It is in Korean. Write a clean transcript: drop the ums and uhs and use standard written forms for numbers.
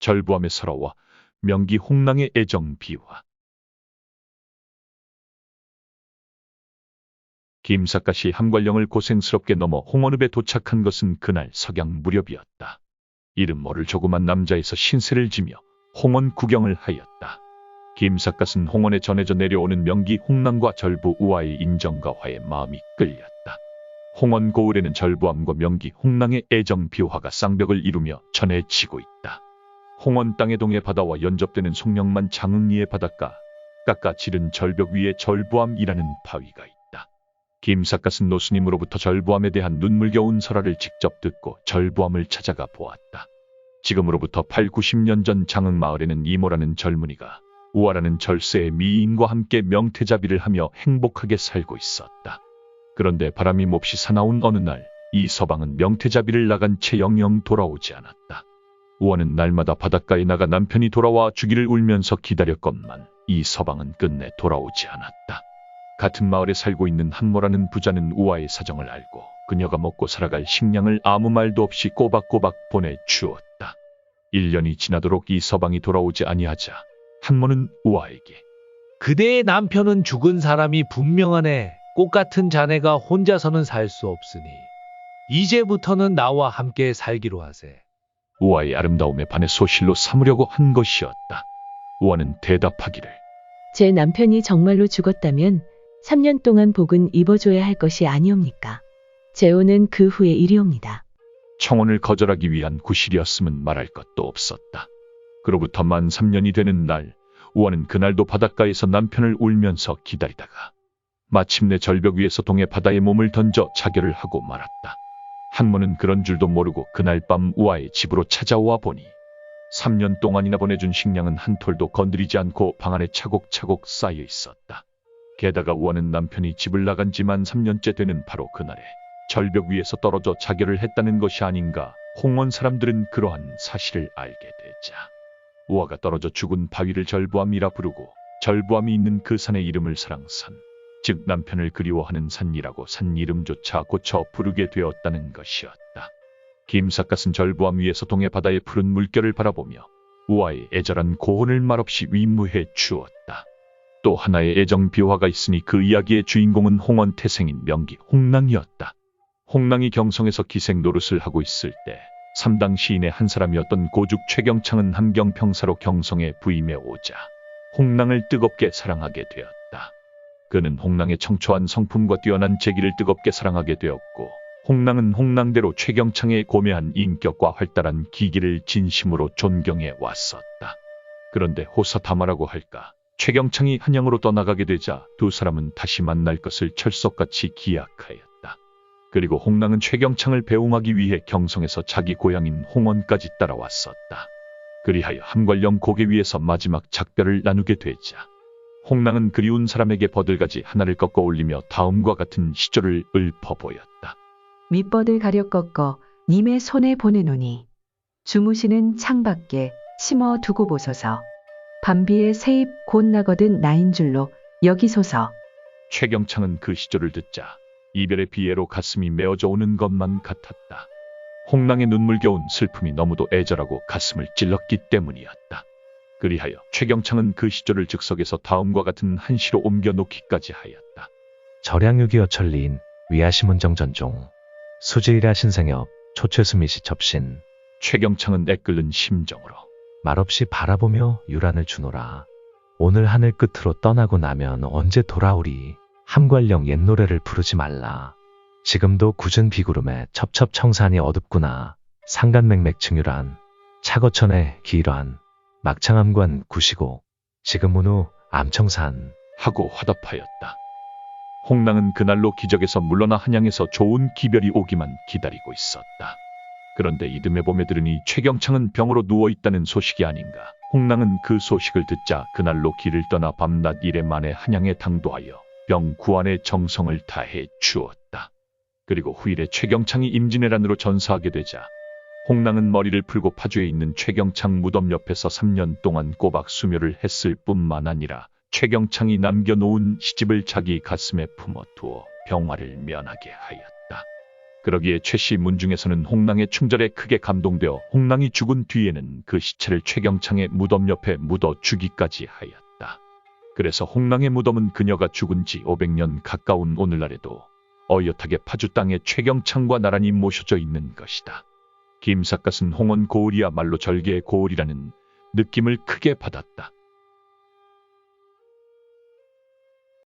절부함의 설화와 명기 홍랑의 애정 비화. 김삿갓이 함관령을 고생스럽게 넘어 홍원읍에 도착한 것은 그날 석양 무렵이었다. 이름 모를 조그만 남자에서 신세를 지며 홍원 구경을 하였다. 김삿갓은 홍원에 전해져 내려오는 명기 홍랑과 절부 우화의 인정과 화에 마음이 끌렸다. 홍원 고을에는 절부함과 명기 홍랑의 애정 비화가 쌍벽을 이루며 전해지고 있다. 홍원 땅의 동해 바다와 연접되는 송령만 장흥리의 바닷가, 깎아 지른 절벽 위에 절부함이라는 바위가 있다. 김삿갓은 노스님으로부터 절부함에 대한 눈물겨운 설화를 직접 듣고 절부함을 찾아가 보았다. 지금으로부터 8, 90년 전 장흥마을에는 이모라는 젊은이가 우화라는 절세의 미인과 함께 명태자비를 하며 행복하게 살고 있었다. 그런데 바람이 몹시 사나운 어느 날, 이 서방은 명태자비를 나간 채 영영 돌아오지 않았다. 우화는 날마다 바닷가에 나가 남편이 돌아와 주기를 울면서 기다렸건만 이 서방은 끝내 돌아오지 않았다. 같은 마을에 살고 있는 한모라는 부자는 우화의 사정을 알고 그녀가 먹고 살아갈 식량을 아무 말도 없이 꼬박꼬박 보내주었다. 1년이 지나도록 이 서방이 돌아오지 아니하자 한모는 우화에게 그대의 남편은 죽은 사람이 분명하네. 꽃 같은 자네가 혼자서는 살 수 없으니 이제부터는 나와 함께 살기로 하세. 우화의 아름다움에 반해 소실로 삼으려고 한 것이었다. 우화는 대답하기를 제 남편이 정말로 죽었다면 3년 동안 복은 입어줘야 할 것이 아니옵니까? 재혼은 그 후의 일이옵니다. 청혼을 거절하기 위한 구실이었음은 말할 것도 없었다. 그로부터 만 3년이 되는 날, 우화는 그날도 바닷가에서 남편을 울면서 기다리다가 마침내 절벽 위에서 동해 바다에 몸을 던져 자결을 하고 말았다. 한모는 그런 줄도 모르고 그날 밤 우화의 집으로 찾아와 보니 3년 동안이나 보내준 식량은 한 톨도 건드리지 않고 방 안에 차곡차곡 쌓여 있었다. 게다가 우화는 남편이 집을 나간 지만 3년째 되는 바로 그날에 절벽 위에서 떨어져 자결을 했다는 것이 아닌가. 홍원 사람들은 그러한 사실을 알게 되자 우화가 떨어져 죽은 바위를 절부함이라 부르고 절부함이 있는 그 산의 이름을 사랑산, 즉 남편을 그리워하는 산이라고 산 이름조차 고쳐 부르게 되었다는 것이었다. 김삿갓은 절부함 위에서 동해 바다의 푸른 물결을 바라보며 우화의 애절한 고혼을 말없이 위무해 주었다. 또 하나의 애정 비화가 있으니 그 이야기의 주인공은 홍원 태생인 명기 홍랑이었다. 홍랑이 경성에서 기생 노릇을 하고 있을 때 3당 시인의 한 사람이었던 고죽 최경창은 함경 평사로 경성에 부임해 오자 홍랑을 뜨겁게 사랑하게 되었다. 그는 홍랑의 청초한 성품과 뛰어난 재기를 뜨겁게 사랑하게 되었고 홍랑은 홍랑대로 최경창의 고매한 인격과 활달한 기기를 진심으로 존경해 왔었다. 그런데 호사다마라고 할까, 최경창이 한양으로 떠나가게 되자 두 사람은 다시 만날 것을 철석같이 기약하였다. 그리고 홍랑은 최경창을 배웅하기 위해 경성에서 자기 고향인 홍원까지 따라왔었다. 그리하여 함관령 고개 위에서 마지막 작별을 나누게 되자 홍랑은 그리운 사람에게 버들가지 하나를 꺾어 올리며 다음과 같은 시조를 읊어보였다. 밑버들 가려 꺾어 님의 손에 보내노니 주무시는 창밖에 심어 두고 보소서. 밤비에 새잎 곧 나거든 나인 줄로 여기소서. 최경창은 그 시조를 듣자 이별의 비애로 가슴이 메어져 오는 것만 같았다. 홍랑의 눈물겨운 슬픔이 너무도 애절하고 가슴을 찔렀기 때문이었다. 그리하여 최경창은 그 시조를 즉석에서 다음과 같은 한 시로 옮겨 놓기까지 하였다. 절양유기어 천리인 위하시문정전종 수지일하 신생엽 초최수미시 접신 최경창은 애끓는 심정으로 말없이 바라보며 유란을 주노라. 오늘 하늘 끝으로 떠나고 나면 언제 돌아오리. 함관령 옛 노래를 부르지 말라. 지금도 굳은 비구름에 첩첩청산이 어둡구나. 상간맥맥 증유란 차거천의 기일환 막창암관 구시고 지금 문후 암청산 하고 화답하였다. 홍랑은 그날로 기적에서 물러나 한양에서 좋은 기별이 오기만 기다리고 있었다. 그런데 이듬해 봄에 들으니 최경창은 병으로 누워있다는 소식이 아닌가. 홍랑은 그 소식을 듣자 그날로 길을 떠나 밤낮 일에 만에 한양에 당도하여 병 구안에 정성을 다해 주었다. 그리고 후일에 최경창이 임진왜란으로 전사하게 되자 홍랑은 머리를 풀고 파주에 있는 최경창 무덤 옆에서 3년 동안 꼬박 수묘를 했을 뿐만 아니라 최경창이 남겨놓은 시집을 자기 가슴에 품어두어 병화를 면하게 하였다. 그러기에 최씨 문중에서는 홍랑의 충절에 크게 감동되어 홍랑이 죽은 뒤에는 그 시체를 최경창의 무덤 옆에 묻어 주기까지 하였다. 그래서 홍랑의 무덤은 그녀가 죽은 지 500년 가까운 오늘날에도 어엿하게 파주 땅에 최경창과 나란히 모셔져 있는 것이다. 김삿갓은 홍원 고을이야말로 절개의 고을이라는 느낌을 크게 받았다.